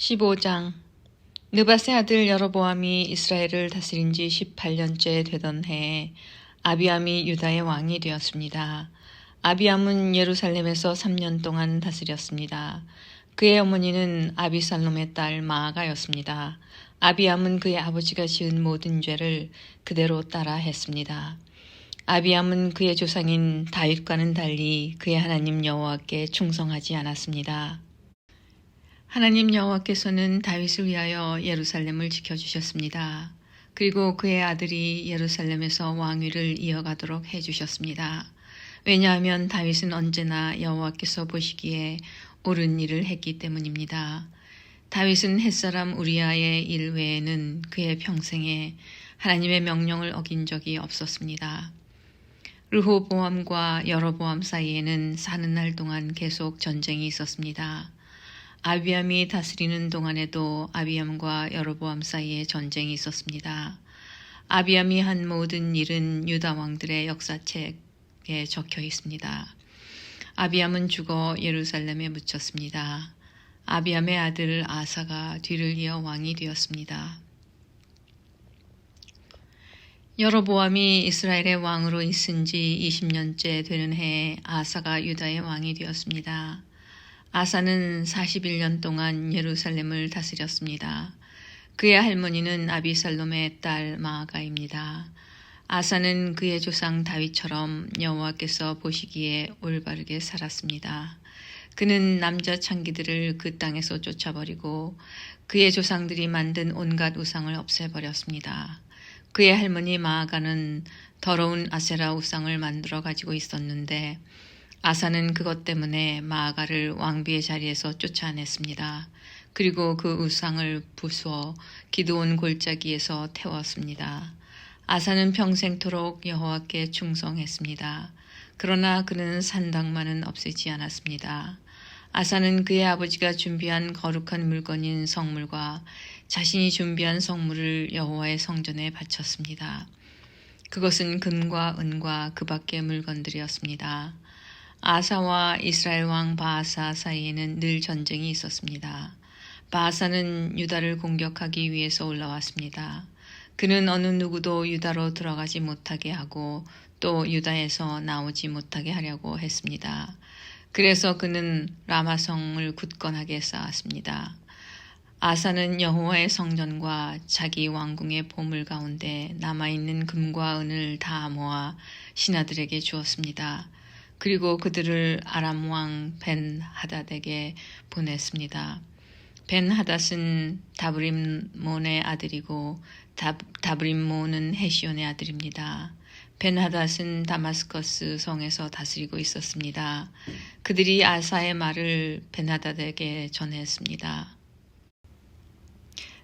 15장 느밧의 아들 여로보암이 이스라엘을 다스린 지 18년째 되던 해에 아비암이 유다의 왕이 되었습니다. 아비암은 예루살렘에서 3년 동안 다스렸습니다. 그의 어머니는 아비살롬의 딸 마아가였습니다. 아비암은 그의 아버지가 지은 모든 죄를 그대로 따라 했습니다. 아비암은 그의 조상인 다윗과는 달리 그의 하나님 여호와께 충성하지 않았습니다. 하나님 여호와께서는 다윗을 위하여 예루살렘을 지켜주셨습니다. 그리고 그의 아들이 예루살렘에서 왕위를 이어가도록 해주셨습니다. 왜냐하면 다윗은 언제나 여호와께서 보시기에 옳은 일을 했기 때문입니다. 다윗은 햇사람 우리아의 일 외에는 그의 평생에 하나님의 명령을 어긴 적이 없었습니다. 르호보암과 여로보암 사이에는 사는 날 동안 계속 전쟁이 있었습니다. 아비암이 다스리는 동안에도 아비암과 여로보암 사이에 전쟁이 있었습니다. 아비암이 한 모든 일은 유다 왕들의 역사책에 적혀 있습니다. 아비암은 죽어 예루살렘에 묻혔습니다. 아비암의 아들 아사가 뒤를 이어 왕이 되었습니다. 여로보암이 이스라엘의 왕으로 있은 지 20년째 되는 해에 아사가 유다의 왕이 되었습니다. 아사는 41년 동안 예루살렘을 다스렸습니다. 그의 할머니는 아비살롬의 딸 마아가입니다. 아사는 그의 조상 다윗처럼 여호와께서 보시기에 올바르게 살았습니다. 그는 남자 창기들을 그 땅에서 쫓아버리고 그의 조상들이 만든 온갖 우상을 없애버렸습니다. 그의 할머니 마아가는 더러운 아세라 우상을 만들어 가지고 있었는데 아사는 그것 때문에 마아가를 왕비의 자리에서 쫓아냈습니다. 그리고 그 우상을 부수어 기드온 골짜기에서 태웠습니다. 아사는 평생토록 여호와께 충성했습니다. 그러나 그는 산당만은 없애지 않았습니다. 아사는 그의 아버지가 준비한 거룩한 물건인 성물과 자신이 준비한 성물을 여호와의 성전에 바쳤습니다. 그것은 금과 은과 그 밖의 물건들이었습니다. 아사와 이스라엘 왕 바아사 사이에는 늘 전쟁이 있었습니다. 바아사는 유다를 공격하기 위해서 올라왔습니다. 그는 어느 누구도 유다로 들어가지 못하게 하고 또 유다에서 나오지 못하게 하려고 했습니다. 그래서 그는 라마성을 굳건하게 쌓았습니다. 아사는 여호와의 성전과 자기 왕궁의 보물 가운데 남아있는 금과 은을 다 모아 신하들에게 주었습니다. 그리고 그들을 아람 왕 벤 하닷에게 보냈습니다. 벤 하닷은 다브림몬의 아들이고 다브림몬은 헤시온의 아들입니다. 벤 하닷은 다마스커스 성에서 다스리고 있었습니다. 그들이 아사의 말을 벤 하닷에게 전했습니다.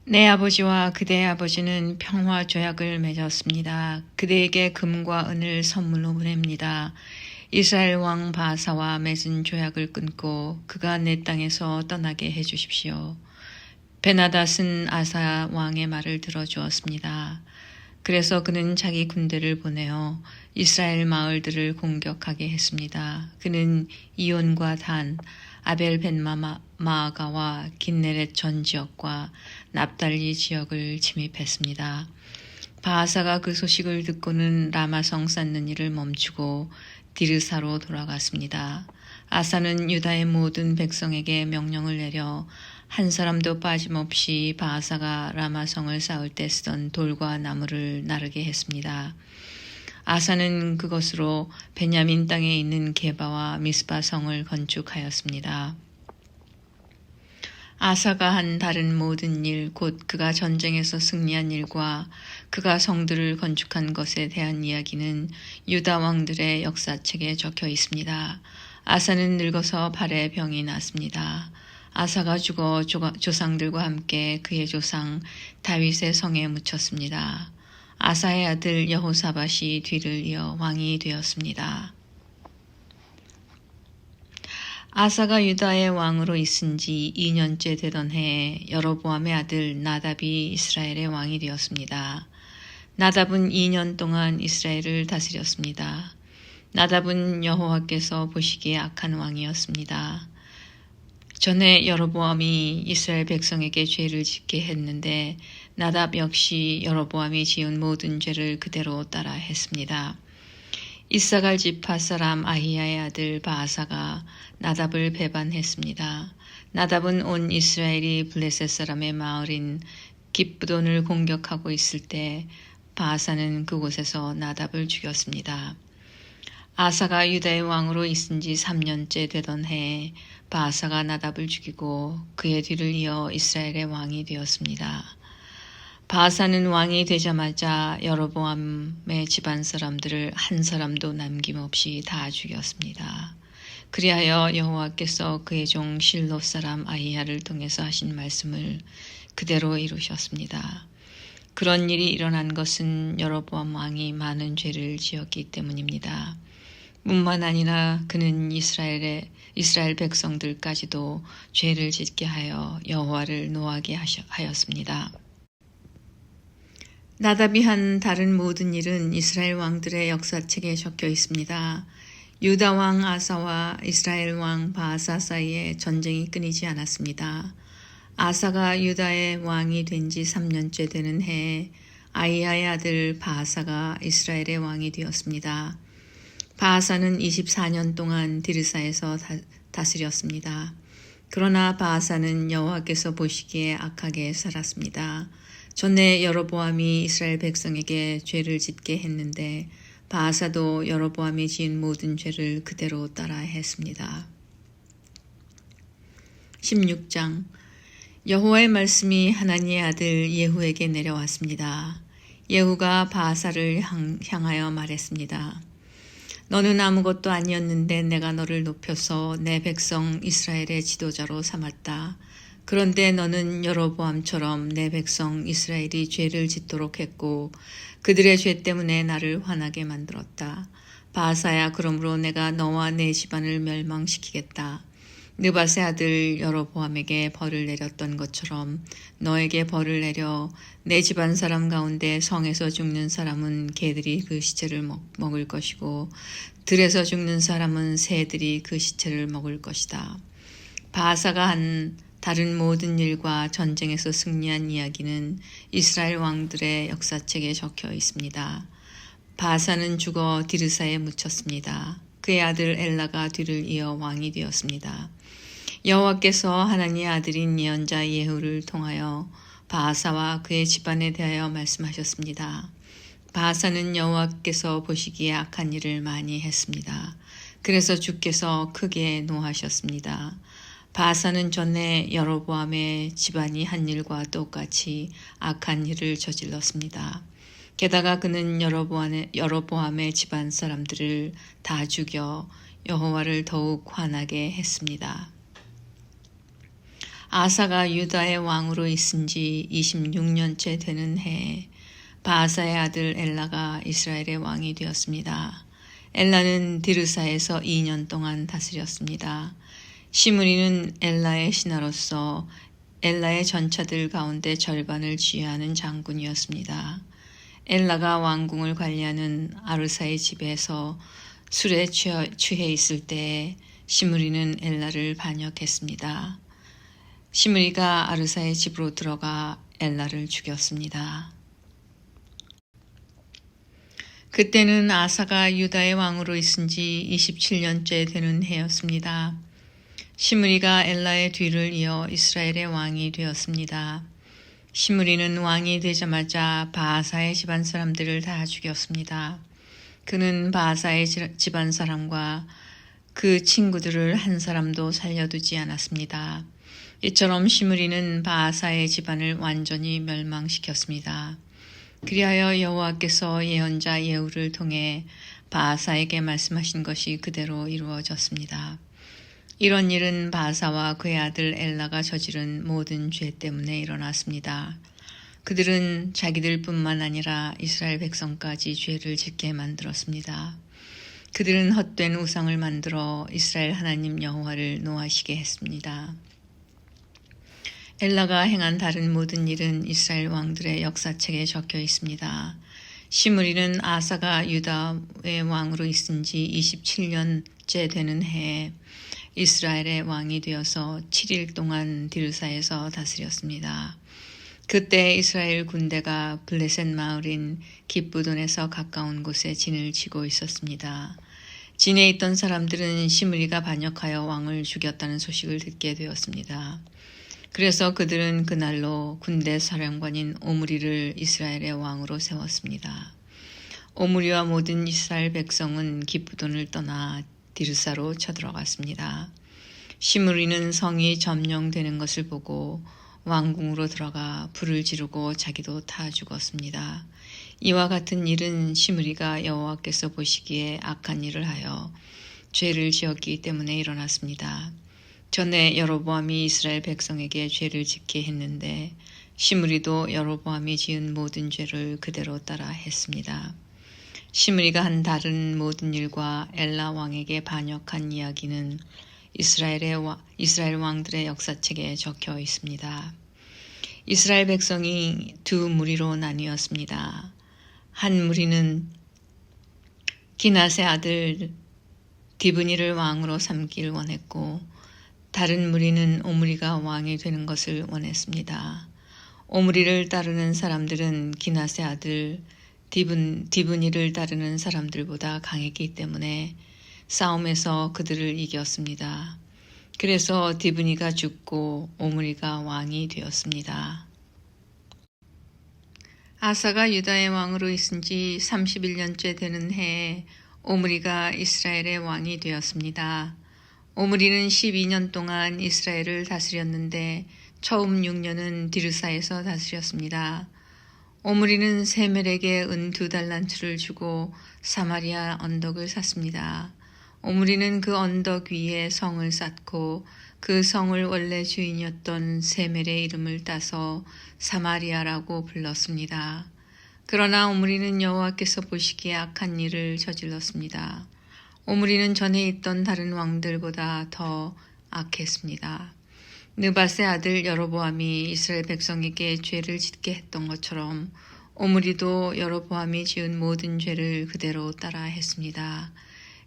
내 아버지와 그대의 아버지는 평화 조약을 맺었습니다. 그대에게 금과 은을 선물로 보냅니다. 이스라엘 왕 바사와 맺은 조약을 끊고 그가 내 땅에서 떠나게 해주십시오. 베나닷은 아사 왕의 말을 들어주었습니다. 그래서 그는 자기 군대를 보내어 이스라엘 마을들을 공격하게 했습니다. 그는 이온과 단, 아벨 벤마아가와 긴네렛 전 지역과 납달리 지역을 침입했습니다. 바하사가 그 소식을 듣고는 라마성 쌓는 일을 멈추고 디르사로 돌아갔습니다. 아사는 유다의 모든 백성에게 명령을 내려 한 사람도 빠짐없이 바하사가 라마성을 쌓을 때 쓰던 돌과 나무를 나르게 했습니다. 아사는 그것으로 베냐민 땅에 있는 게바와 미스바 성을 건축하였습니다. 아사가 한 다른 모든 일, 곧 그가 전쟁에서 승리한 일과 그가 성들을 건축한 것에 대한 이야기는 유다 왕들의 역사책에 적혀 있습니다. 아사는 늙어서 발에 병이 났습니다. 아사가 죽어 조상들과 함께 그의 조상 다윗의 성에 묻혔습니다. 아사의 아들 여호사밧이 뒤를 이어 왕이 되었습니다. 아사가 유다의 왕으로 있은 지 2년째 되던 해에 여로보암의 아들 나답이 이스라엘의 왕이 되었습니다. 나답은 2년 동안 이스라엘을 다스렸습니다. 나답은 여호와께서 보시기에 악한 왕이었습니다. 전에 여로보암이 이스라엘 백성에게 죄를 짓게 했는데 나답 역시 여로보암이 지은 모든 죄를 그대로 따라 했습니다. 이사갈 지파 사람 아히야의 아들 바아사가 나답을 배반했습니다. 나답은 온 이스라엘이 블레셋 사람의 마을인 깁브돈을 공격하고 있을 때 바아사는 그곳에서 나답을 죽였습니다. 아사가 유다의 왕으로 있은 지 3년째 되던 해에 바아사가 나답을 죽이고 그의 뒤를 이어 이스라엘의 왕이 되었습니다. 바아사는 왕이 되자마자 여로보암의 집안 사람들을 한 사람도 남김없이 다 죽였습니다. 그리하여 여호와께서 그의 종 실로 사람 아히야를 통해서 하신 말씀을 그대로 이루셨습니다. 그런 일이 일어난 것은 여로보암 왕이 많은 죄를 지었기 때문입니다. 뿐만 아니라 그는 이스라엘 백성들까지도 죄를 짓게 하여 여호와를 노하게 하였습니다. 나답이 한 다른 모든 일은 이스라엘 왕들의 역사책에 적혀 있습니다. 유다 왕 아사와 이스라엘 왕 바아사 사이에 전쟁이 끊이지 않았습니다. 아사가 유다의 왕이 된 지 3년째 되는 해에 아히야의 아들 바아사가 이스라엘의 왕이 되었습니다. 바아사는 24년 동안 디르사에서 다스렸습니다. 그러나 바아사는 여호와께서 보시기에 악하게 살았습니다. 전에 여로보암이 이스라엘 백성에게 죄를 짓게 했는데 바아사도 여로보암이 지은 모든 죄를 그대로 따라 했습니다. 16장 여호와의 말씀이 하나니의 아들 예후에게 내려왔습니다. 예후가 바아사를 향하여 말했습니다. 너는 아무것도 아니었는데 내가 너를 높여서 내 백성 이스라엘의 지도자로 삼았다. 그런데 너는 여로보암처럼 내 백성 이스라엘이 죄를 짓도록 했고 그들의 죄 때문에 나를 화나게 만들었다. 바아사야, 그러므로 내가 너와 내 집안을 멸망시키겠다. 느밧의 아들 여로보암에게 벌을 내렸던 것처럼 너에게 벌을 내려 내 집안 사람 가운데 성에서 죽는 사람은 개들이 그 시체를 먹을 것이고 들에서 죽는 사람은 새들이 그 시체를 먹을 것이다. 바아사가 한 다른 모든 일과 전쟁에서 승리한 이야기는 이스라엘 왕들의 역사책에 적혀 있습니다. 바아사는 죽어 디르사에 묻혔습니다. 그의 아들 엘라가 뒤를 이어 왕이 되었습니다. 여호와께서 하나님의 아들인 예언자 예후를 통하여 바아사와 그의 집안에 대하여 말씀하셨습니다. 바아사는 여호와께서 보시기에 악한 일을 많이 했습니다. 그래서 주께서 크게 노하셨습니다. 바아사는 전에 여로보암의 집안이 한 일과 똑같이 악한 일을 저질렀습니다. 게다가 그는 여로보암의 집안 사람들을 다 죽여 여호와를 더욱 화나게 했습니다. 아사가 유다의 왕으로 있은 지 26년째 되는 해에 바아사의 아들 엘라가 이스라엘의 왕이 되었습니다. 엘라는 디르사에서 2년 동안 다스렸습니다. 시므리는 엘라의 신하로서 엘라의 전차들 가운데 절반을 지휘하는 장군이었습니다. 엘라가 왕궁을 관리하는 아르사의 집에서 술에 취해 있을 때에 시므리는 엘라를 반역했습니다. 시므리가 아르사의 집으로 들어가 엘라를 죽였습니다. 그때는 아사가 유다의 왕으로 있은 지 27년째 되는 해였습니다. 시므리가 엘라의 뒤를 이어 이스라엘의 왕이 되었습니다. 시므리는 왕이 되자마자 바아사의 집안 사람들을 다 죽였습니다. 그는 바아사의 집안 사람과 그 친구들을 한 사람도 살려두지 않았습니다. 이처럼 시므리는 바아사의 집안을 완전히 멸망시켰습니다. 그리하여 여호와께서 예언자 예후를 통해 바아사에게 말씀하신 것이 그대로 이루어졌습니다. 이런 일은 바아사와 그의 아들 엘라가 저지른 모든 죄 때문에 일어났습니다. 그들은 자기들뿐만 아니라 이스라엘 백성까지 죄를 짓게 만들었습니다. 그들은 헛된 우상을 만들어 이스라엘 하나님 여호와를 노하시게 했습니다. 엘라가 행한 다른 모든 일은 이스라엘 왕들의 역사책에 적혀 있습니다. 시므리는 아사가 유다의 왕으로 있은 지 27년째 되는 해에 이스라엘의 왕이 되어서 7일 동안 디르사에서 다스렸습니다. 그때 이스라엘 군대가 블레셋 마을인 깁부돈에서 가까운 곳에 진을 치고 있었습니다. 진에 있던 사람들은 시므리가 반역하여 왕을 죽였다는 소식을 듣게 되었습니다. 그래서 그들은 그날로 군대 사령관인 오므리를 이스라엘의 왕으로 세웠습니다. 오므리와 모든 이스라엘 백성은 깁부돈을 떠나 디르사로 쳐들어갔습니다. 시므리는 성이 점령되는 것을 보고 왕궁으로 들어가 불을 지르고 자기도 타 죽었습니다. 이와 같은 일은 시므리가 여호와께서 보시기에 악한 일을 하여 죄를 지었기 때문에 일어났습니다. 전에 여로보암이 이스라엘 백성에게 죄를 짓게 했는데 시므리도 여로보암이 지은 모든 죄를 그대로 따라 했습니다. 시므리가 한 다른 모든 일과 엘라 왕에게 반역한 이야기는 이스라엘 왕들의 역사책에 적혀 있습니다. 이스라엘 백성이 두 무리로 나뉘었습니다. 한 무리는 기낫의 아들 디브니를 왕으로 삼길 원했고 다른 무리는 오므리가 왕이 되는 것을 원했습니다. 오므리를 따르는 사람들은 기낫의 아들 디브니를 따르는 사람들보다 강했기 때문에 싸움에서 그들을 이겼습니다. 그래서 디브니가 죽고 오므리가 왕이 되었습니다. 아사가 유다의 왕으로 있은 지 31년째 되는 해에 오므리가 이스라엘의 왕이 되었습니다. 오므리는 12년 동안 이스라엘을 다스렸는데 처음 6년은 디르사에서 다스렸습니다. 오므리는 세멜에게 은 2달란트를 주고 사마리아 언덕을 샀습니다. 오므리는 그 언덕 위에 성을 쌓고 그 성을 원래 주인이었던 세멜의 이름을 따서 사마리아라고 불렀습니다. 그러나 오므리는 여호와께서 보시기에 악한 일을 저질렀습니다. 오므리는 전에 있던 다른 왕들보다 더 악했습니다. 느밧의 아들 여로보암이 이스라엘 백성에게 죄를 짓게 했던 것처럼 오므리도 여로보암이 지은 모든 죄를 그대로 따라 했습니다.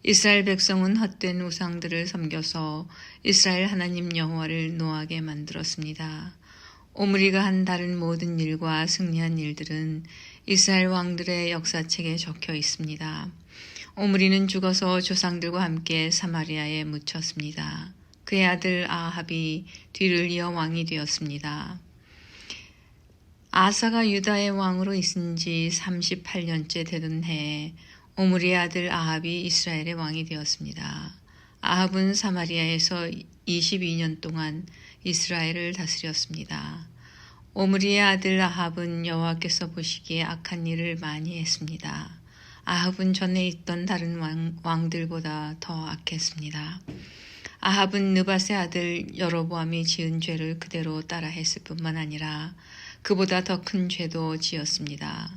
이스라엘 백성은 헛된 우상들을 섬겨서 이스라엘 하나님 여호와를 노하게 만들었습니다. 오므리가 한 다른 모든 일과 승리한 일들은 이스라엘 왕들의 역사책에 적혀 있습니다. 오므리는 죽어서 조상들과 함께 사마리아에 묻혔습니다. 그의 아들 아합이 뒤를 이어 왕이 되었습니다. 아사가 유다의 왕으로 있은 지 38년째 되던 해에 오므리의 아들 아합이 이스라엘의 왕이 되었습니다. 아합은 사마리아에서 22년 동안 이스라엘을 다스렸습니다. 오므리의 아들 아합은 여호와께서 보시기에 악한 일을 많이 했습니다. 아합은 전에 있던 다른 왕들보다 더 악했습니다. 아합은 느밧의 아들 여로보암이 지은 죄를 그대로 따라 했을 뿐만 아니라 그보다 더 큰 죄도 지었습니다.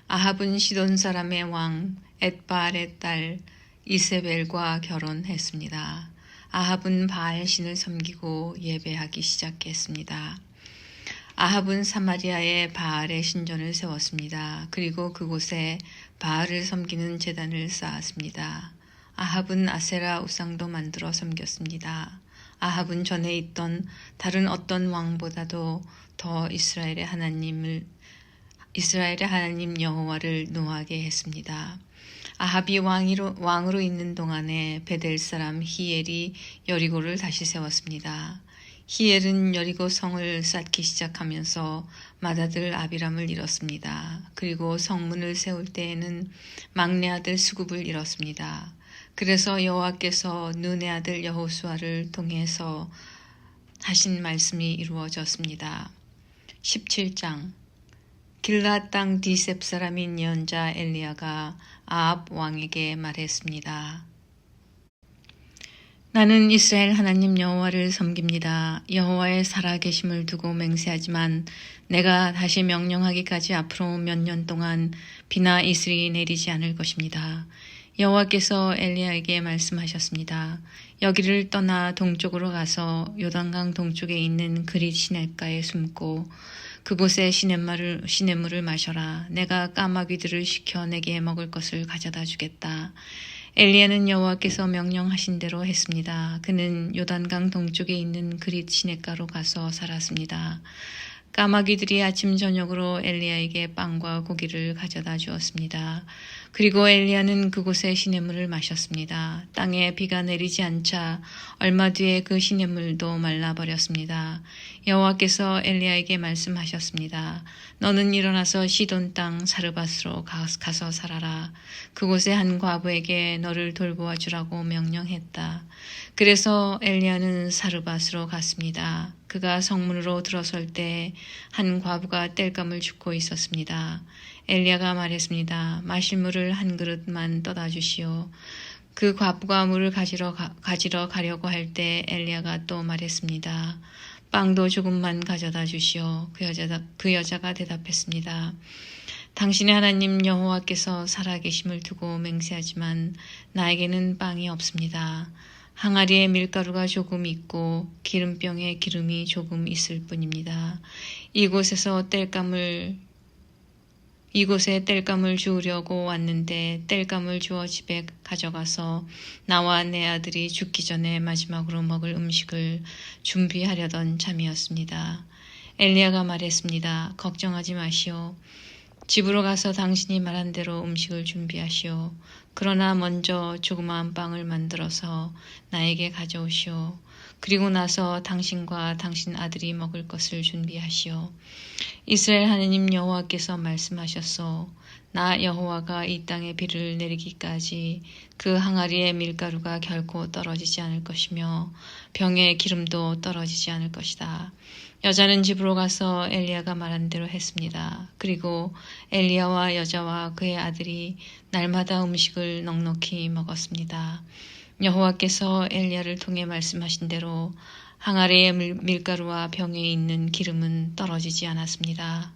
아합은 시돈 사람의 왕 엣바알의 딸 이세벨과 결혼했습니다. 아합은 바알 신을 섬기고 예배하기 시작했습니다. 아합은 사마리아에 바알의 신전을 세웠습니다. 그리고 그곳에 바알을 섬기는 제단을 쌓았습니다. 아합은 아세라 우상도 만들어 섬겼습니다. 아합은 전에 있던 다른 어떤 왕보다도 더 이스라엘의 하나님 여호와를 노하게 했습니다. 아합이 왕으로 있는 동안에 베델 사람 히엘이 여리고를 다시 세웠습니다. 히엘은 여리고 성을 쌓기 시작하면서 맏아들 아비람을 잃었습니다. 그리고 성문을 세울 때에는 막내 아들 수굽을 잃었습니다. 그래서 여호와께서 눈의 아들 여호수아를 통해서 하신 말씀이 이루어졌습니다. 17장 길앗 땅 디셉 사람인 예언자 엘리야가 아합 왕에게 말했습니다. 나는 이스라엘 하나님 여호와를 섬깁니다. 여호와의 살아계심을 두고 맹세하지만 내가 다시 명령하기까지 앞으로 몇 년 동안 비나 이슬이 내리지 않을 것입니다. 여호와께서 엘리야에게 말씀하셨습니다. 여기를 떠나 동쪽으로 가서 요단강 동쪽에 있는 그릿 시냇가에 숨고 그곳에 시냇물을 마셔라. 내가 까마귀들을 시켜 내게 먹을 것을 가져다 주겠다. 엘리야는 여호와께서 명령하신 대로 했습니다. 그는 요단강 동쪽에 있는 그릿 시냇가로 가서 살았습니다. 까마귀들이 아침 저녁으로 엘리야에게 빵과 고기를 가져다 주었습니다. 그리고 엘리야는 그곳의 시냇물을 마셨습니다. 땅에 비가 내리지 않자 얼마 뒤에 그 시냇물도 말라버렸습니다. 여호와께서 엘리야에게 말씀하셨습니다. 너는 일어나서 시돈 땅 사르밧으로 가서 살아라. 그곳에 한 과부에게 너를 돌보아 주라고 명령했다. 그래서 엘리야는 사르밧으로 갔습니다. 그가 성문으로 들어설 때 한 과부가 땔감을 줍고 있었습니다. 엘리야가 말했습니다. 마실 물을 한 그릇만 떠다 주시오. 그 과부가 물을 가지러 가려고 할 때 엘리야가 또 말했습니다. 빵도 조금만 가져다 주시오. 그 여자가 대답했습니다. 당신의 하나님 여호와께서 살아계심을 두고 맹세하지만 나에게는 빵이 없습니다. 항아리에 밀가루가 조금 있고 기름병에 기름이 조금 있을 뿐입니다. 이곳에 땔감을 주우려고 왔는데 땔감을 주어 집에 가져가서 나와 내 아들이 죽기 전에 마지막으로 먹을 음식을 준비하려던 참이었습니다. 엘리야가 말했습니다. 걱정하지 마시오. 집으로 가서 당신이 말한 대로 음식을 준비하시오. 그러나 먼저 조그마한 빵을 만들어서 나에게 가져오시오. 그리고 나서 당신과 당신 아들이 먹을 것을 준비하시오. 이스라엘 하나님 여호와께서 말씀하셨소. 나 여호와가 이 땅에 비를 내리기까지 그 항아리의 밀가루가 결코 떨어지지 않을 것이며 병에 기름도 떨어지지 않을 것이다. 여자는 집으로 가서 엘리야가 말한 대로 했습니다. 그리고 엘리야와 여자와 그의 아들이 날마다 음식을 넉넉히 먹었습니다. 여호와께서 엘리야를 통해 말씀하신 대로 항아리의 밀가루와 병에 있는 기름은 떨어지지 않았습니다.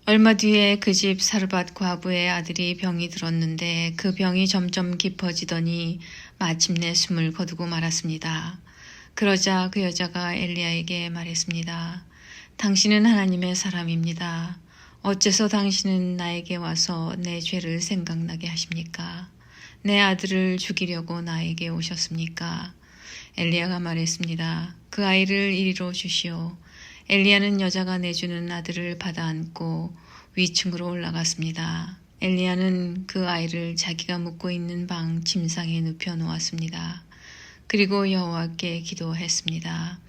얼마 뒤에 그 집 사르밧 과부의 아들이 병이 들었는데 그 병이 점점 깊어지더니 마침내 숨을 거두고 말았습니다. 그러자 그 여자가 엘리야에게 말했습니다. 당신은 하나님의 사람입니다. 어째서 당신은 나에게 와서 내 죄를 생각나게 하십니까? 내 아들을 죽이려고 나에게 오셨습니까? 엘리야가 말했습니다. 그 아이를 이리로 주시오. 엘리야는 여자가 내주는 아들을 받아 안고 위층으로 올라갔습니다. 엘리야는 그 아이를 자기가 묵고 있는 방 침상에 눕혀 놓았습니다. 그리고 여호와께 기도했습니다.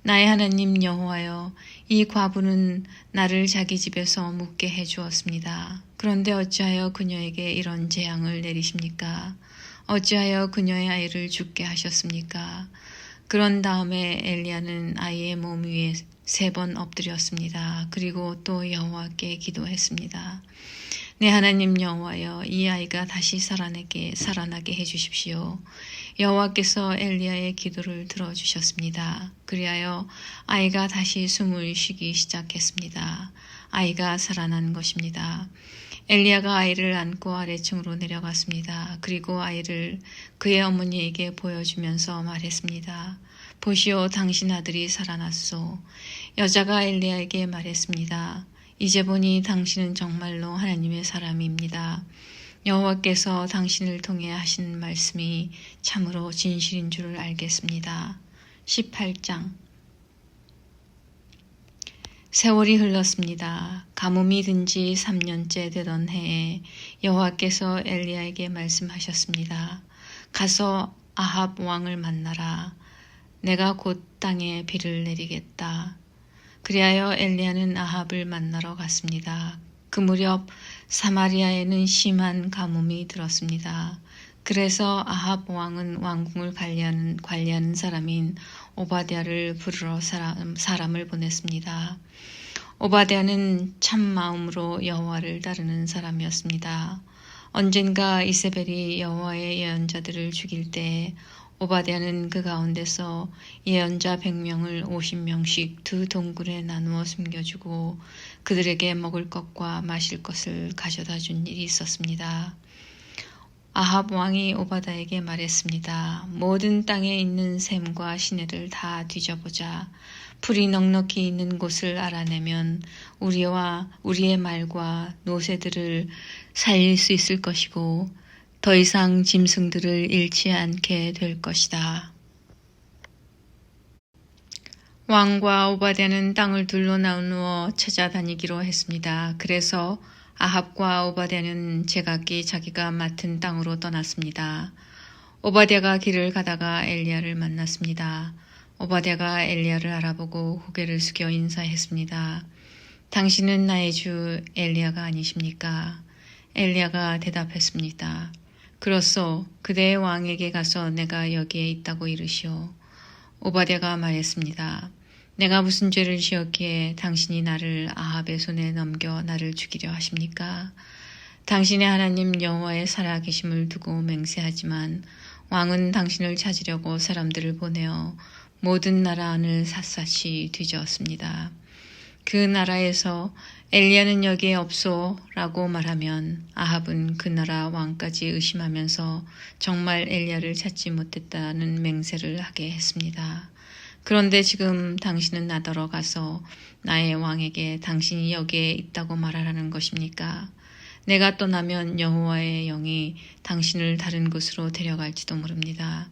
나의 하나님 여호와여, 이 과부는 나를 자기 집에서 묵게 해주었습니다. 그런데 어찌하여 그녀에게 이런 재앙을 내리십니까? 어찌하여 그녀의 아이를 죽게 하셨습니까? 그런 다음에 엘리야는 아이의 몸 위에 3번 엎드렸습니다. 그리고 또 여호와께 기도했습니다. 내 하나님 여호와여, 이 아이가 다시 살아나게 해주십시오. 여호와께서 엘리야의 기도를 들어주셨습니다. 그리하여 아이가 다시 숨을 쉬기 시작했습니다. 아이가 살아난 것입니다. 엘리야가 아이를 안고 아래층으로 내려갔습니다. 그리고 아이를 그의 어머니에게 보여주면서 말했습니다. 보시오, 당신 아들이 살아났소. 여자가 엘리야에게 말했습니다. 이제 보니 당신은 정말로 하나님의 사람입니다. 여호와께서 당신을 통해 하신 말씀이 참으로 진실인 줄을 알겠습니다. 18장. 세월이 흘렀습니다. 가뭄이 든 지 3년째 되던 해에 여호와께서 엘리야에게 말씀하셨습니다. 가서 아합 왕을 만나라. 내가 곧 땅에 비를 내리겠다. 그리하여 엘리야는 아합을 만나러 갔습니다. 그 무렵 사마리아에는 심한 가뭄이 들었습니다. 그래서 아합 왕은 왕궁을 관리하는 사람인 오바댜를 부르러 사람을 보냈습니다. 오바댜는 참 마음으로 여호와를 따르는 사람이었습니다. 언젠가 이세벨이 여호와의 예언자들을 죽일 때 오바댜는 그 가운데서 예언자 100명을 50명씩 2동굴에 나누어 숨겨주고 그들에게 먹을 것과 마실 것을 가져다 준 일이 있었습니다. 아합 왕이 오바댜에게 말했습니다. 모든 땅에 있는 샘과 시내를 다 뒤져보자. 풀이 넉넉히 있는 곳을 알아내면 우리의 말과 노새들을 살릴 수 있을 것이고 더 이상 짐승들을 잃지 않게 될 것이다. 왕과 오바댜는 땅을 둘러 나누어 찾아다니기로 했습니다. 그래서 아합과 오바댜는 제각기 자기가 맡은 땅으로 떠났습니다. 오바댜가 길을 가다가 엘리야를 만났습니다. 오바댜가 엘리야를 알아보고 고개를 숙여 인사했습니다. 당신은 나의 주 엘리야가 아니십니까? 엘리야가 대답했습니다. 그렇소. 그대의 왕에게 가서 내가 여기에 있다고 이르시오. 오바댜가 말했습니다. 내가 무슨 죄를 지었기에 당신이 나를 아합의 손에 넘겨 나를 죽이려 하십니까? 당신의 하나님 여호와의 살아계심을 두고 맹세하지만 왕은 당신을 찾으려고 사람들을 보내어 모든 나라 안을 샅샅이 뒤졌습니다. 그 나라에서 엘리야는 여기에 없소 라고 말하면 아합은 그 나라 왕까지 의심하면서 정말 엘리야를 찾지 못했다는 맹세를 하게 했습니다. 그런데 지금 당신은 나더러 가서 나의 왕에게 당신이 여기에 있다고 말하라는 것입니까? 내가 떠나면 여호와의 영이 당신을 다른 곳으로 데려갈지도 모릅니다.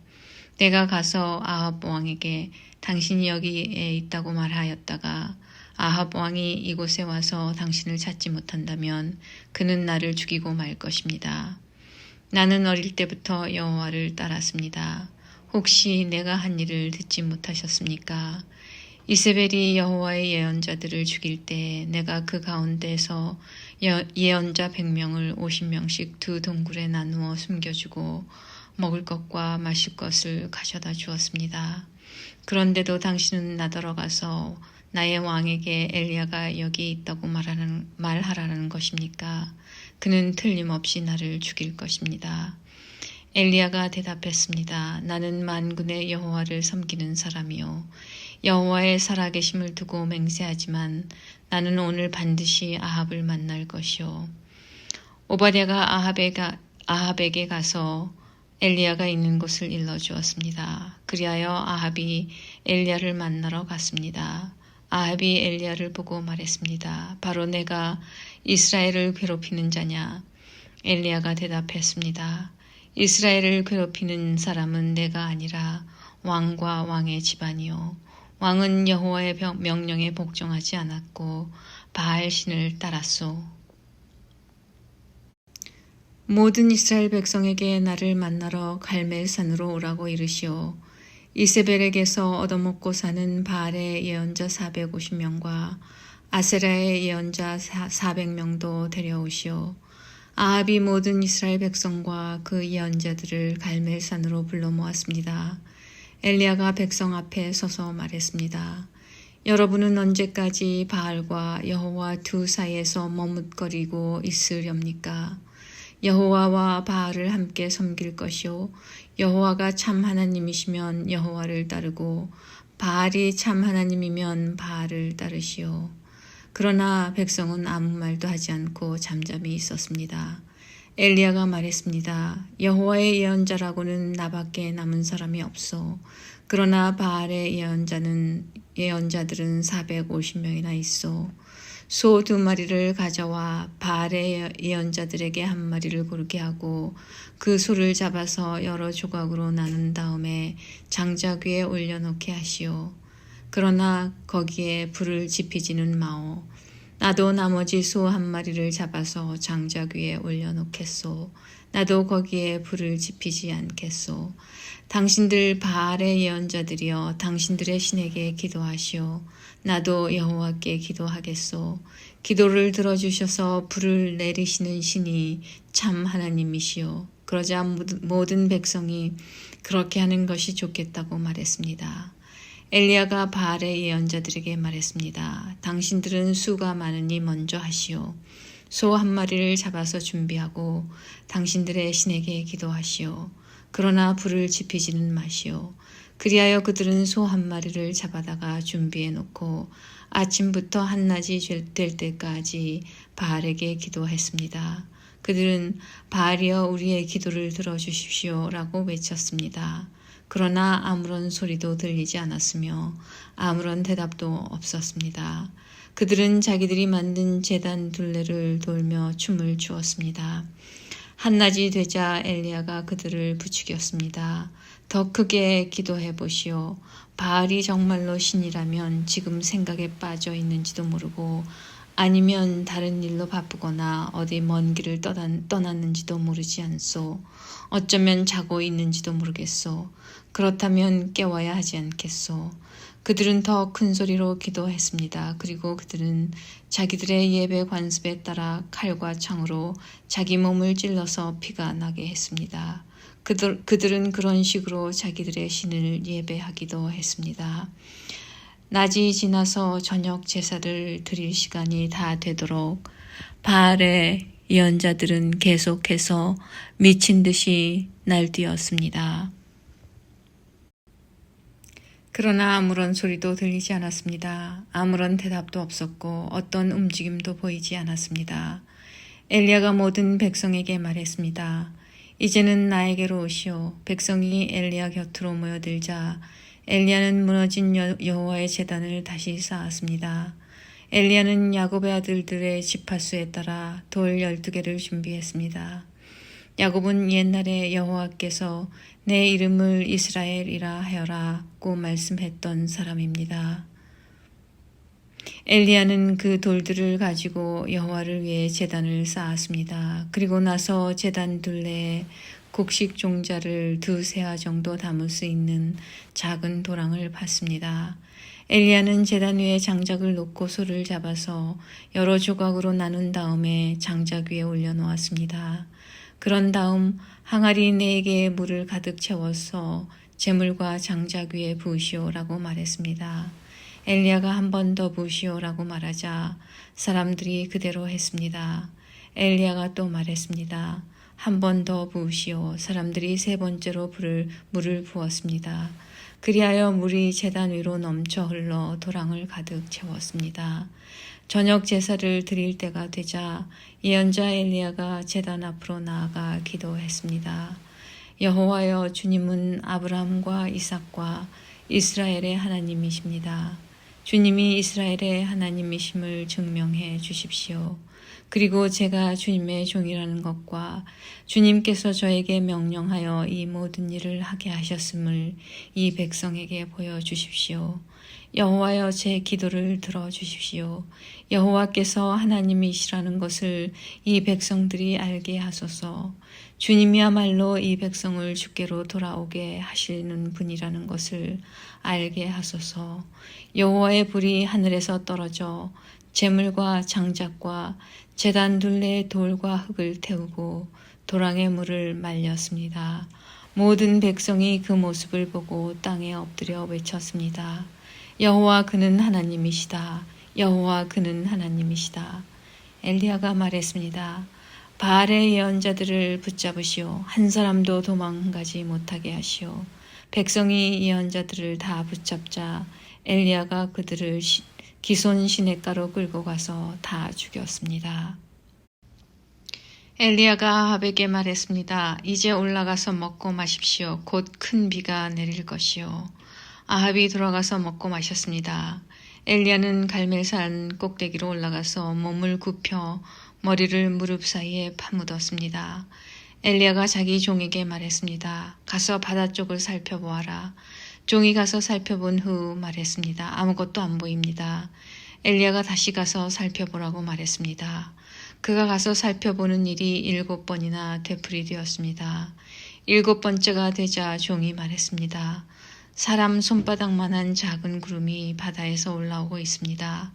내가 가서 아합 왕에게 당신이 여기에 있다고 말하였다가 아합 왕이 이곳에 와서 당신을 찾지 못한다면 그는 나를 죽이고 말 것입니다. 나는 어릴 때부터 여호와를 따랐습니다. 혹시 내가 한 일을 듣지 못하셨습니까? 이세벨이 여호와의 예언자들을 죽일 때 내가 그 가운데서 예언자 100명을 50명씩 두 동굴에 나누어 숨겨주고 먹을 것과 마실 것을 가져다 주었습니다. 그런데도 당신은 나더러 가서 나의 왕에게 엘리야가 여기 있다고 말하라는 것입니까? 그는 틀림없이 나를 죽일 것입니다. 엘리야가 대답했습니다. 나는 만군의 여호와를 섬기는 사람이요. 여호와의 살아계심을 두고 맹세하지만 나는 오늘 반드시 아합을 만날 것이요. 오바댜가 아합에게 가서 엘리야가 있는 곳을 일러주었습니다. 그리하여 아합이 엘리야를 만나러 갔습니다. 아합이 엘리야를 보고 말했습니다. 바로 내가 이스라엘을 괴롭히는 자냐? 엘리야가 대답했습니다. 이스라엘을 괴롭히는 사람은 내가 아니라 왕과 왕의 집안이요. 왕은 여호와의 명령에 복종하지 않았고 바알 신을 따랐소. 모든 이스라엘 백성에게 나를 만나러 갈멜산으로 오라고 이르시오. 이세벨에게서 얻어먹고 사는 바알의 예언자 450명과 아세라의 예언자 400명도 데려오시오. 아합이 모든 이스라엘 백성과 그 예언자들을 갈멜산으로 불러 모았습니다. 엘리야가 백성 앞에 서서 말했습니다. 여러분은 언제까지 바알과 여호와 두 사이에서 머뭇거리고 있으렵니까? 여호와와 바알을 함께 섬길 것이요 여호와가 참 하나님이시면 여호와를 따르고 바알이 참 하나님이면 바알을 따르시오. 그러나 백성은 아무 말도 하지 않고 잠잠히 있었습니다. 엘리야가 말했습니다. 여호와의 예언자라고는 나밖에 남은 사람이 없소. 그러나 바알의 예언자들은 450명이나 있소. 소 2마리를 가져와 바알의 예언자들에게 1마리를 고르게 하고 그 소를 잡아서 여러 조각으로 나눈 다음에 장작 위에 올려놓게 하시오. 그러나 거기에 불을 지피지는 마오. 나도 나머지 소 1마리를 잡아서 장작 위에 올려놓겠소. 나도 거기에 불을 지피지 않겠소. 당신들 바알의 예언자들이여 당신들의 신에게 기도하시오. 나도 여호와께 기도하겠소. 기도를 들어주셔서 불을 내리시는 신이 참 하나님이시오. 그러자 모든 백성이 그렇게 하는 것이 좋겠다고 말했습니다. 엘리야가 바알의 예언자들에게 말했습니다. 당신들은 수가 많으니 먼저 하시오. 소 1마리를 잡아서 준비하고 당신들의 신에게 기도하시오. 그러나 불을 지피지는 마시오. 그리하여 그들은 소 1마리를 잡아다가 준비해 놓고 아침부터 한낮이 될 때까지 바알에게 기도했습니다. 그들은 바알이여 우리의 기도를 들어주십시오 라고 외쳤습니다. 그러나 아무런 소리도 들리지 않았으며 아무런 대답도 없었습니다. 그들은 자기들이 만든 제단 둘레를 돌며 춤을 추었습니다. 한낮이 되자 엘리야가 그들을 부추겼습니다. 더 크게 기도해 보시오. 바알이 정말로 신이라면 지금 생각에 빠져 있는지도 모르고 아니면 다른 일로 바쁘거나 어디 먼 길을 떠났는지도 모르지 않소. 어쩌면 자고 있는지도 모르겠소. 그렇다면 깨워야 하지 않겠소. 그들은 더 큰 소리로 기도했습니다. 그리고 그들은 자기들의 예배 관습에 따라 칼과 창으로 자기 몸을 찔러서 피가 나게 했습니다. 그들은 그런 식으로 자기들의 신을 예배하기도 했습니다. 낮이 지나서 저녁 제사를 드릴 시간이 다 되도록 바알의 예언자들은 계속해서 미친 듯이 날뛰었습니다. 그러나 아무런 소리도 들리지 않았습니다. 아무런 대답도 없었고 어떤 움직임도 보이지 않았습니다. 엘리야가 모든 백성에게 말했습니다. 이제는 나에게로 오시오. 백성이 엘리야 곁으로 모여들자 엘리야는 무너진 여호와의 제단을 다시 쌓았습니다. 엘리야는 야곱의 아들들의 지파수에 따라 돌 12개를 준비했습니다. 야곱은 옛날에 여호와께서 내 이름을 이스라엘이라 하여라고 말씀했던 사람입니다. 엘리야는 그 돌들을 가지고 여호와를 위해 제단을 쌓았습니다. 그리고 나서 제단 둘레에 곡식 종자를 2세아 정도 담을 수 있는 작은 도랑을 팠습니다. 엘리야는 제단 위에 장작을 놓고 소를 잡아서 여러 조각으로 나눈 다음에 장작 위에 올려놓았습니다. 그런 다음 항아리 4개의 물을 가득 채워서 제물과 장작 위에 부으시오라고 말했습니다. 엘리야가 한 번 더 부으시오라고 말하자 사람들이 그대로 했습니다. 엘리야가 또 말했습니다. 한 번 더 부으시오. 사람들이 3번째로 물을 부었습니다. 그리하여 물이 제단 위로 넘쳐 흘러 도랑을 가득 채웠습니다. 저녁 제사를 드릴 때가 되자 예언자 엘리야가 제단 앞으로 나아가 기도했습니다. 여호와여, 주님은 아브라함과 이삭과 이스라엘의 하나님이십니다. 주님이 이스라엘의 하나님이심을 증명해 주십시오. 그리고 제가 주님의 종이라는 것과 주님께서 저에게 명령하여 이 모든 일을 하게 하셨음을 이 백성에게 보여주십시오. 여호와여, 제 기도를 들어주십시오. 여호와께서 하나님이시라는 것을 이 백성들이 알게 하소서. 주님이야말로 이 백성을 주께로 돌아오게 하시는 분이라는 것을 알게 하소서. 여호와의 불이 하늘에서 떨어져 제물과 장작과 제단 둘레의 돌과 흙을 태우고 도랑의 물을 말렸습니다. 모든 백성이 그 모습을 보고 땅에 엎드려 외쳤습니다. 여호와, 그는 하나님이시다. 여호와, 그는 하나님이시다. 엘리야가 말했습니다. 바알의 예언자들을 붙잡으시오. 한 사람도 도망가지 못하게 하시오. 백성이 예언자들을 다 붙잡자 엘리야가 그들을 기손 시냇가로 끌고 가서 다 죽였습니다. 엘리야가 아합에게 말했습니다. 이제 올라가서 먹고 마십시오. 곧 큰 비가 내릴 것이요. 아합이 돌아가서 먹고 마셨습니다. 엘리야는 갈멜산 꼭대기로 올라가서 몸을 굽혀 머리를 무릎 사이에 파묻었습니다. 엘리야가 자기 종에게 말했습니다. 가서 바다 쪽을 살펴보아라. 종이 가서 살펴본 후 말했습니다. 아무것도 안 보입니다. 엘리야가 다시 가서 살펴보라고 말했습니다. 그가 가서 살펴보는 일이 7번이나 되풀이되었습니다. 7번째가 되자 종이 말했습니다. 사람 손바닥만한 작은 구름이 바다에서 올라오고 있습니다.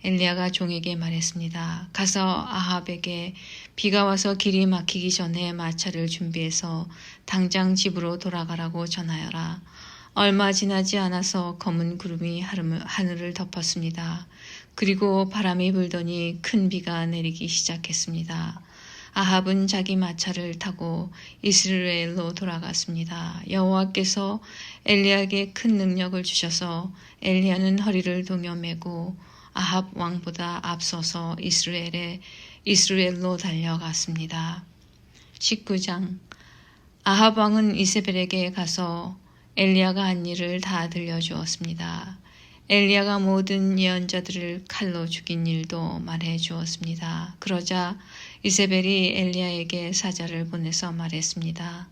엘리야가 종에게 말했습니다. 가서 아합에게 비가 와서 길이 막히기 전에 마차를 준비해서 당장 집으로 돌아가라고 전하여라. 얼마 지나지 않아서 검은 구름이 하늘을 덮었습니다. 그리고 바람이 불더니 큰 비가 내리기 시작했습니다. 아합은 자기 마차를 타고 이스라엘로 돌아갔습니다. 여호와께서 엘리야에게 큰 능력을 주셔서 엘리야는 허리를 동여매고 아합 왕보다 앞서서 이스라엘로 달려갔습니다. 19장. 아합 왕은 이세벨에게 가서 엘리야가 한 일을 다 들려주었습니다. 엘리야가 모든 예언자들을 칼로 죽인 일도 말해 주었습니다. 그러자 이세벨이 엘리야에게 사자를 보내서 말했습니다.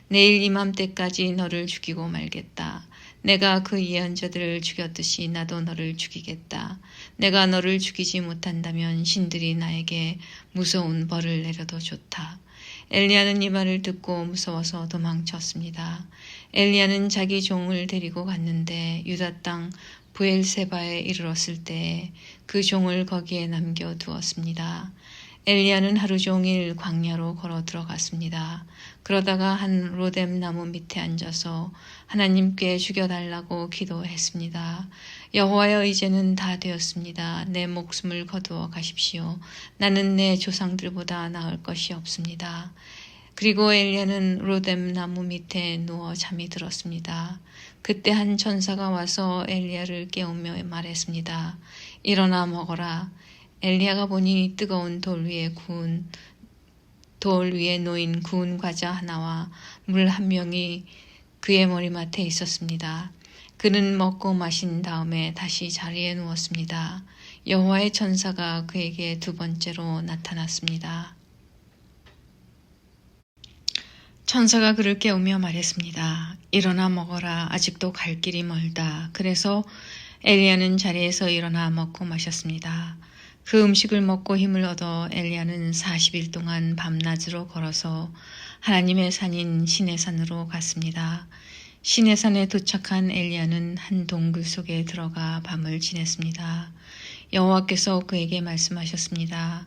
내일 이맘때까지 너를 죽이고 말겠다. 내가 그 예언자들을 죽였듯이 나도 너를 죽이겠다. 내가 너를 죽이지 못한다면 신들이 나에게 무서운 벌을 내려도 좋다. 엘리야는 이 말을 듣고 무서워서 도망쳤습니다. 엘리야는 자기 종을 데리고 갔는데 유다 땅 브엘세바에 이르렀을 때 그 종을 거기에 남겨두었습니다. 엘리야는 하루 종일 광야로 걸어 들어갔습니다. 그러다가 한 로뎀 나무 밑에 앉아서 하나님께 죽여달라고 기도했습니다. 여호와여, 이제는 다 되었습니다. 내 목숨을 거두어 가십시오. 나는 내 조상들보다 나을 것이 없습니다. 그리고 엘리야는 로뎀 나무 밑에 누워 잠이 들었습니다. 그때 한 천사가 와서 엘리야를 깨우며 말했습니다. 일어나 먹어라. 엘리야가 보니 뜨거운 돌 위에 놓인 구운 과자 하나와 물 한 병이 그의 머리맡에 있었습니다. 그는 먹고 마신 다음에 다시 자리에 누웠습니다. 여호와의 천사가 그에게 두 번째로 나타났습니다. 천사가 그를 깨우며 말했습니다. 일어나 먹어라. 아직도 갈 길이 멀다. 그래서 엘리야는 자리에서 일어나 먹고 마셨습니다. 그 음식을 먹고 힘을 얻어 엘리야는 40일 동안 밤낮으로 걸어서 하나님의 산인 시내산으로 갔습니다. 시내산에 도착한 엘리야는 한 동굴 속에 들어가 밤을 지냈습니다. 여호와께서 그에게 말씀하셨습니다.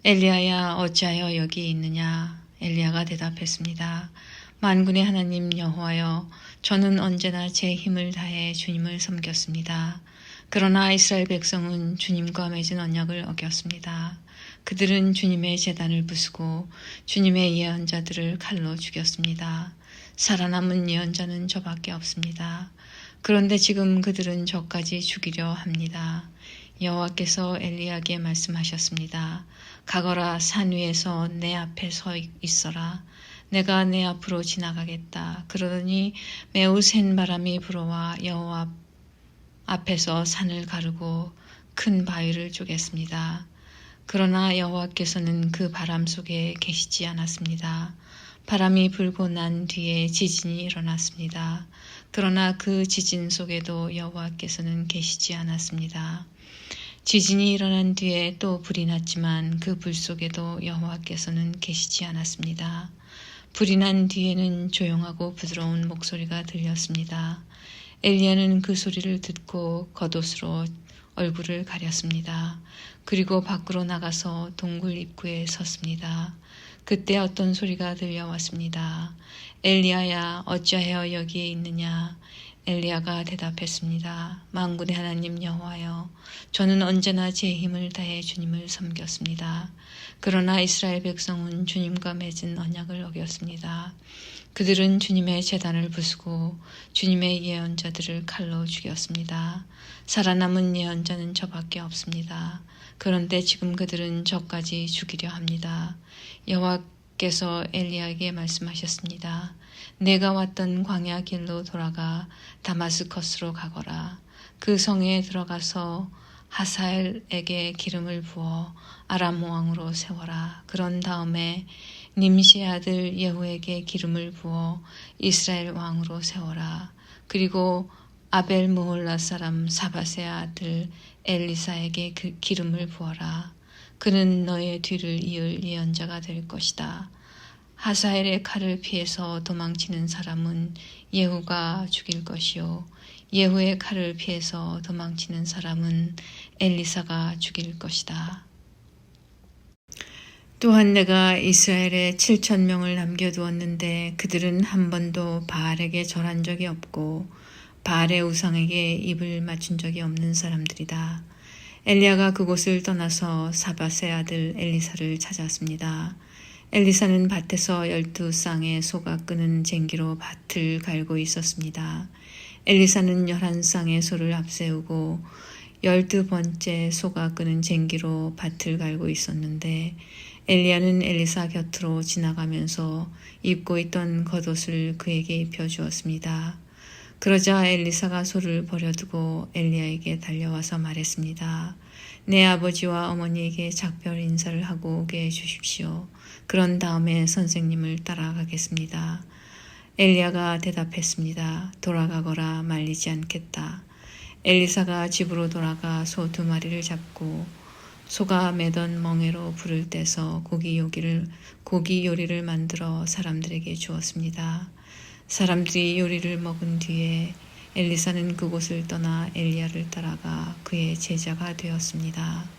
엘리야야, 어찌하여 여기 있느냐? 엘리야가 대답했습니다. 만군의 하나님 여호와여, 저는 언제나 제 힘을 다해 주님을 섬겼습니다. 그러나 이스라엘 백성은 주님과 맺은 언약을 어겼습니다. 그들은 주님의 제단을 부수고 주님의 예언자들을 칼로 죽였습니다. 살아남은 예언자는 저밖에 없습니다. 그런데 지금 그들은 저까지 죽이려 합니다. 여호와께서 엘리야에게 말씀하셨습니다. 가거라, 산 위에서 내 앞에 서 있어라. 내가 내 앞으로 지나가겠다. 그러더니 매우 센 바람이 불어와 여호와 앞에서 산을 가르고 큰 바위를 쪼갰습니다. 그러나 여호와께서는 그 바람 속에 계시지 않았습니다. 바람이 불고 난 뒤에 지진이 일어났습니다. 그러나 그 지진 속에도 여호와께서는 계시지 않았습니다. 지진이 일어난 뒤에 또 불이 났지만 그 불 속에도 여호와께서는 계시지 않았습니다. 불이 난 뒤에는 조용하고 부드러운 목소리가 들렸습니다. 엘리야는 그 소리를 듣고 겉옷으로 얼굴을 가렸습니다. 그리고 밖으로 나가서 동굴 입구에 섰습니다. 그때 어떤 소리가 들려왔습니다. 엘리야야, 어찌하여 여기에 있느냐? 엘리야가 대답했습니다. 만군의 하나님 여호와여, 저는 언제나 제 힘을 다해 주님을 섬겼습니다. 그러나 이스라엘 백성은 주님과 맺은 언약을 어겼습니다. 그들은 주님의 제단을 부수고 주님의 예언자들을 칼로 죽였습니다. 살아남은 예언자는 저밖에 없습니다. 그런데 지금 그들은 저까지 죽이려 합니다. 여호와께서 엘리야에게 말씀하셨습니다. 내가 왔던 광야 길로 돌아가 다마스커스로 가거라. 그 성에 들어가서 하사엘에게 기름을 부어 아람 왕으로 세워라. 그런 다음에 님시의 아들 예후에게 기름을 부어 이스라엘 왕으로 세워라. 그리고 아벨 무홀라 사람 사밧의 아들 엘리사에게 그 기름을 부어라. 그는 너의 뒤를 이을 예언자가 될 것이다. 하사엘의 칼을 피해서 도망치는 사람은 예후가 죽일 것이요, 예후의 칼을 피해서 도망치는 사람은 엘리사가 죽일 것이다. 또한 내가 이스라엘에 7,000명을 남겨두었는데 그들은 한 번도 바알에게 절한 적이 없고 바알의 우상에게 입을 맞춘 적이 없는 사람들이다. 엘리야가 그곳을 떠나서 사밧의 아들 엘리사를 찾았습니다. 엘리사는 밭에서 12쌍의 소가 끄는 쟁기로 밭을 갈고 있었습니다. 엘리사는 11쌍의 소를 앞세우고 12번째 소가 끄는 쟁기로 밭을 갈고 있었는데 엘리야는 엘리사 곁으로 지나가면서 입고 있던 겉옷을 그에게 입혀주었습니다. 그러자 엘리사가 소를 버려두고 엘리야에게 달려와서 말했습니다. 내 아버지와 어머니에게 작별 인사를 하고 오게 해주십시오. 그런 다음에 선생님을 따라가겠습니다. 엘리야가 대답했습니다. 돌아가거라 말리지 않겠다. 엘리사가 집으로 돌아가 소 2마리를 잡고 소가 매던 멍에로 불을 떼서 고기 요리를 만들어 사람들에게 주었습니다. 사람들이 요리를 먹은 뒤에 엘리사는 그곳을 떠나 엘리야를 따라가 그의 제자가 되었습니다.